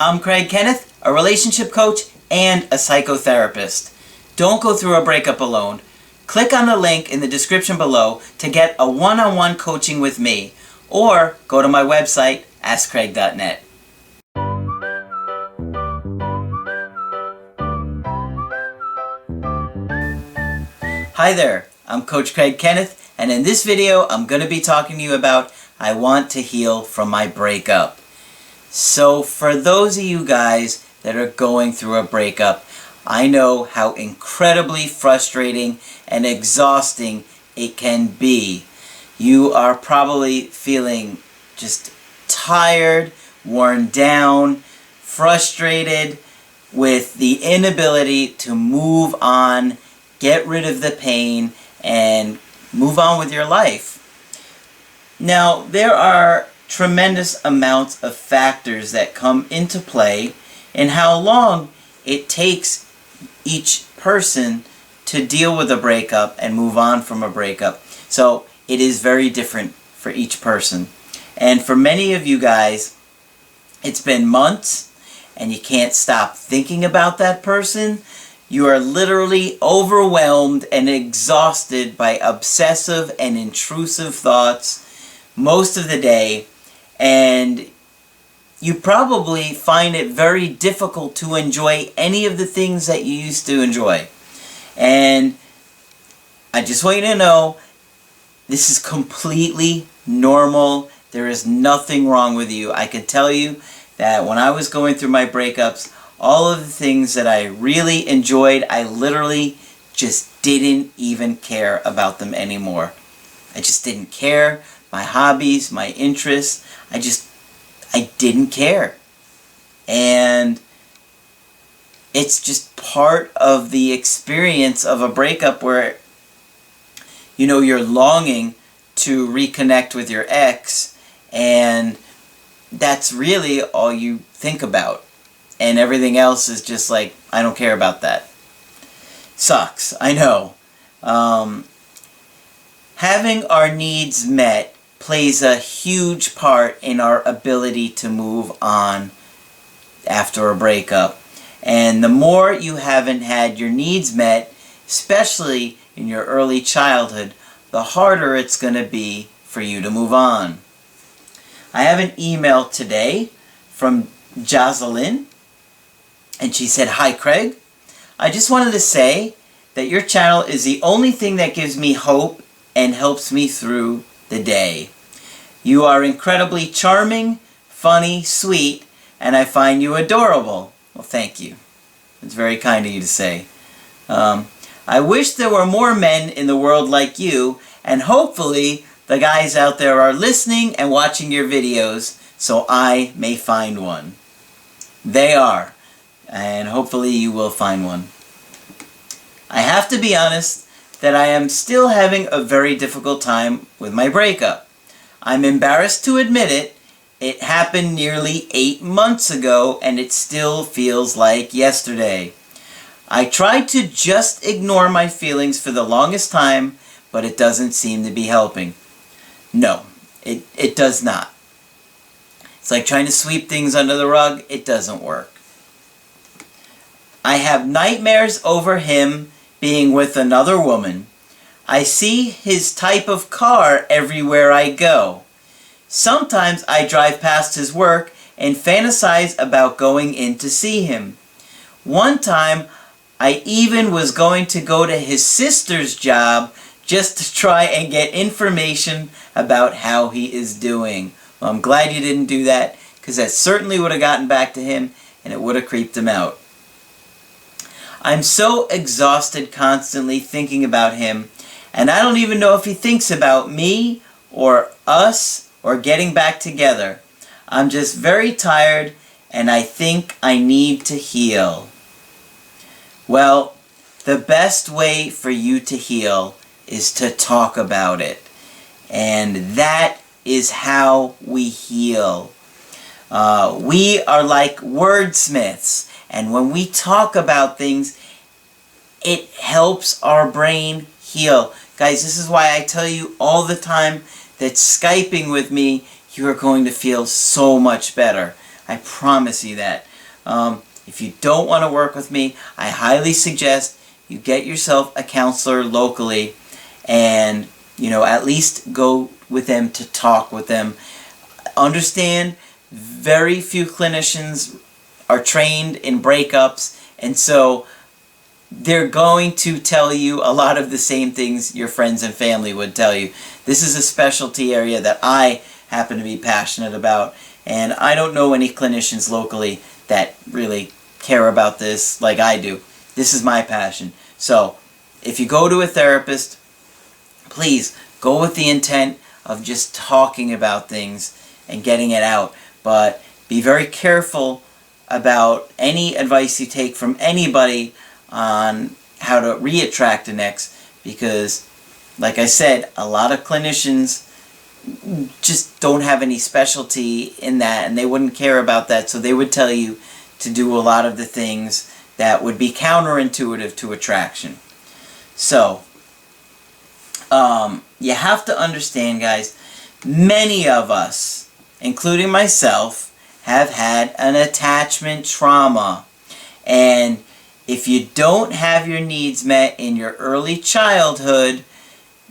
I'm Kenneth, a relationship coach and a psychotherapist. Don't go through a breakup alone. Click on the link in the description below to get a one-on-one coaching with me, or go to my website, askcraig.net. Hi there, I'm Coach Kenneth, and in this video I'm going to be talking to you about I want to heal from my breakup. So for those of you guys that are going through a breakup, I know how incredibly frustrating and exhausting it can be. You are probably feeling just tired, worn down, frustrated with the inability to move on, get rid of the pain, and move on with your life. Now, there are tremendous amounts of factors that come into play in how long it takes each person to deal with a breakup and move on from a breakup. So it is very different for each person. And for many of you guys, it's been months and you can't stop thinking about that person. You are literally overwhelmed and exhausted by obsessive and intrusive thoughts most of the day, and you probably find it very difficult to enjoy any of the things that you used to enjoy. And I just want you to know, this is completely normal. There is nothing wrong with you. I can tell you that when I was going through my breakups, all of the things that I really enjoyed, I literally just didn't even care about them anymore. I just didn't care. My hobbies, my interests, I didn't care. And it's just part of the experience of a breakup where, you know, you're longing to reconnect with your ex, and that's really all you think about. And everything else is just like, I don't care about that. Sucks, I know. Having our needs met plays a huge part in our ability to move on after a breakup. And the more you haven't had your needs met, especially in your early childhood, the harder it's going to be for you to move on. I have an email today from Jocelyn, and she said, "Hi Craig, I just wanted to say that your channel is the only thing that gives me hope and helps me through the day. You are incredibly charming, funny, sweet, and I find you adorable." Well, thank you. It's very kind of you to say. "I wish there were more men in the world like you, and hopefully the guys out there are listening and watching your videos so I may find one." They are, and hopefully you will find one. I have to be honest that I am still having a very difficult time with my breakup. I'm embarrassed to admit it. It happened nearly 8 months ago and it still feels like yesterday. I tried to just ignore my feelings for the longest time, but it doesn't seem to be helping. No, it does not. It's like trying to sweep things under the rug. It doesn't work. I have nightmares over him being with another woman. I see his type of car everywhere I go. Sometimes I drive past his work and fantasize about going in to see him. One time, I even was going to go to his sister's job just to try and get information about how he is doing. Well, I'm glad you didn't do that, because that certainly would have gotten back to him and it would have creeped him out. I'm so exhausted constantly thinking about him, and I don't even know if he thinks about me or us or getting back together. I'm just very tired and I think I need to heal. Well, the best way for you to heal is to talk about it. And that is how we heal. We are like wordsmiths. And when we talk about things, it helps our brain heal. Guys, this is why I tell you all the time that Skyping with me, you are going to feel so much better. I promise you that. If you don't want to work with me, I highly suggest you get yourself a counselor locally and, at least go with them to talk with them. Understand, very few clinicians are trained in breakups, and so they're going to tell you a lot of the same things your friends and family would tell you. This is a specialty area that I happen to be passionate about, and I don't know any clinicians locally that really care about this like I do. This is my passion. So, if you go to a therapist, please go with the intent of just talking about things and getting it out. But be very careful about any advice you take from anybody on how to re-attract an ex, because, like I said, a lot of clinicians just don't have any specialty in that, and they wouldn't care about that, so they would tell you to do a lot of the things that would be counterintuitive to attraction. So, you have to understand, guys, many of us, including myself, have had an attachment trauma. And if you don't have your needs met in your early childhood,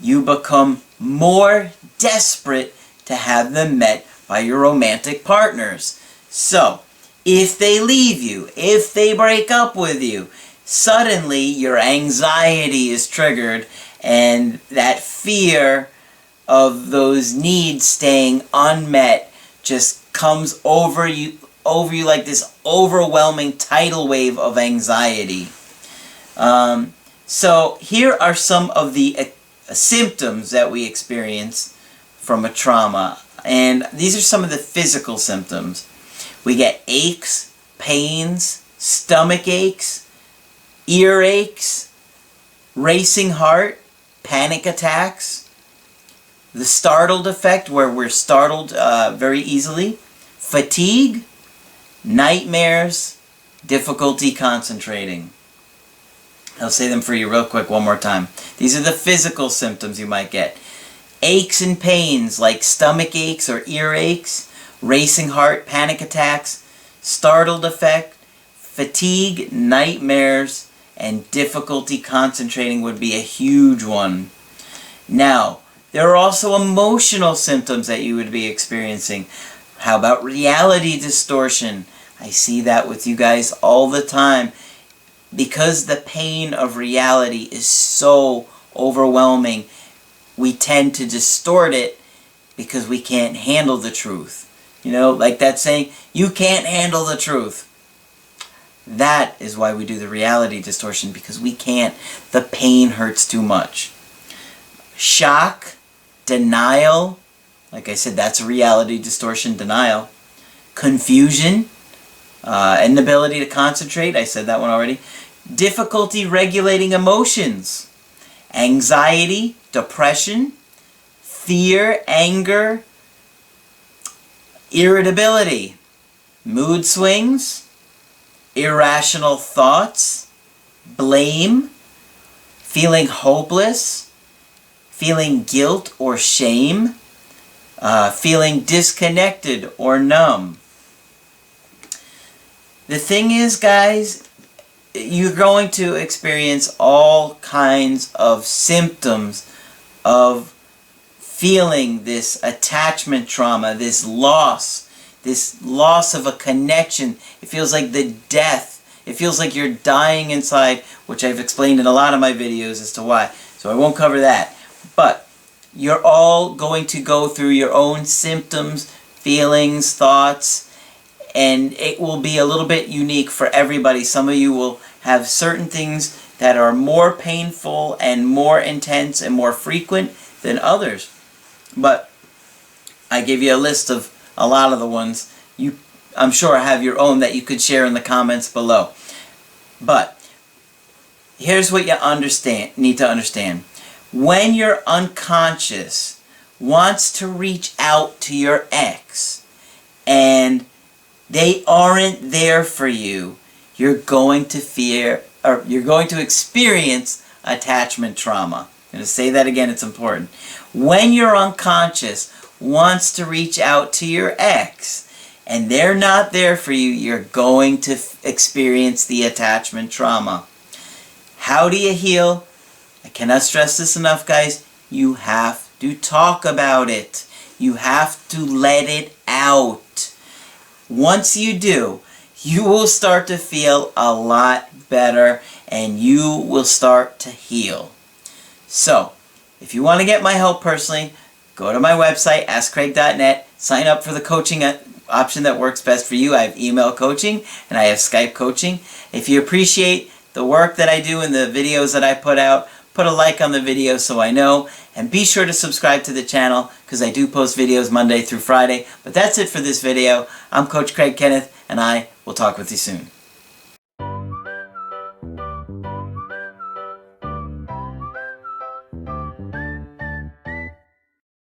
you become more desperate to have them met by your romantic partners. So, if they leave you, if they break up with you, suddenly your anxiety is triggered, and that fear of those needs staying unmet just comes over you like this overwhelming tidal wave of anxiety. So here are some of the symptoms that we experience from a trauma, and these are some of the physical symptoms. We get aches, pains, stomach aches, ear aches, racing heart, panic attacks, the startled effect where we're startled very easily, fatigue, nightmares, difficulty concentrating. I'll say them for you real quick one more time. These are the physical symptoms you might get. Aches and pains like stomach aches or ear aches, racing heart, panic attacks, startled effect, fatigue, nightmares, and difficulty concentrating would be a huge one. Now, there are also emotional symptoms that you would be experiencing. How about reality distortion? I see that with you guys all the time. Because the pain of reality is so overwhelming, we tend to distort it because we can't handle the truth. Like that saying, you can't handle the truth. That is why we do the reality distortion, because we can't. The pain hurts too much. Shock, denial, like I said, that's a reality distortion, denial. Confusion, inability to concentrate, I said that one already. Difficulty regulating emotions. Anxiety, depression, fear, anger, irritability, mood swings, irrational thoughts, blame, feeling hopeless, feeling guilt or shame, feeling disconnected or numb. The thing is, guys, you're going to experience all kinds of symptoms of feeling this attachment trauma, this loss of a connection. It feels like the death. It feels like you're dying inside, which I've explained in a lot of my videos as to why. So I won't cover that. But you're all going to go through your own symptoms, feelings, thoughts, and it will be a little bit unique for everybody. Some of you will have certain things that are more painful and more intense and more frequent than others. But I gave you a list of a lot of the ones. You, I'm sure, have your own that you could share in the comments below. But here's what you need to understand. When your unconscious wants to reach out to your ex and they aren't there for you, you're going to experience attachment trauma. I'm going to say that again, it's important. When your unconscious wants to reach out to your ex and they're not there for you, you're going to experience the attachment trauma. How do you heal? I cannot stress this enough, guys. You have to talk about it. You have to let it out. Once you do, you will start to feel a lot better and you will start to heal. So, if you want to get my help personally, go to my website, askcraig.net, sign up for the coaching option that works best for you. I have email coaching and I have Skype coaching. If you appreciate the work that I do and the videos that I put out, put a like on the video so I know, and be sure to subscribe to the channel because I do post videos Monday through Friday. But that's it for this video. I'm Coach Craig Kenneth, and I will talk with you soon.